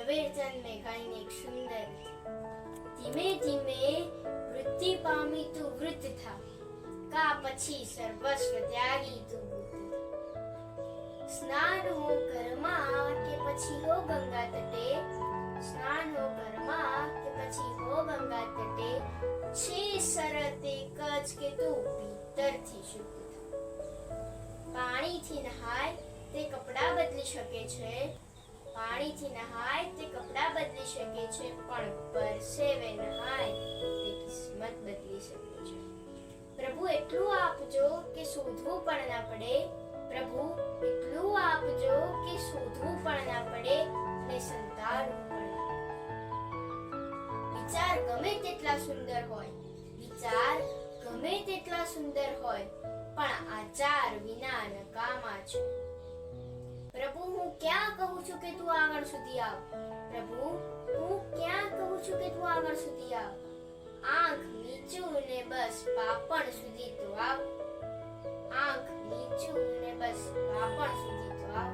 ઝવેરચંદ મેઘાણીની એક સુંદર ધીમે ધીમે વૃદ્ધિ પામી તું વૃદ્ધ થા, કા પછી સર્વસ્વ ત્યાગી તું બુદ્ધ થા। સ્નાન હો ઘરમાં કે પછી હો ગંગા તટે, સ્નાન હો ઘરમાં કે પછી હો ગંગા તટે, છે શરત એક જ કે તું ભીતરથી શુદ્ધ થા। પાણીથી નહાય તે કપડાં બદલી શકે છે, પાણીથી નહાય તે કપડાં બદલી શકે છે, પણ પરસેવે નહાય તે કિસ્મત બદલી શકે છે। પ્રભુ એટલું આપજો કે શોધવું પણ ના પડે, પ્રભુ એટલું આપજો કે શોધવું પણ ના પડે અને સંતાડવું પણ ના પડે। વિચાર ગમે તેટલા સુંદર હોય, વિચાર ગમે તેટલા સુંદર હોય, પણ આચાર વિના નકામા છે। પ્રભુ હું ક્યાં કહું છું કે તું આગળ સુધી આવ, પ્રભુ હું ક્યાં કહું છું કે તું આગળ સુધી આવ, આંખ નીચું ને બસ પાપણ સુધી તો આવ, આંખ નીચું ને બસ પાપણ સુધી તો આવ।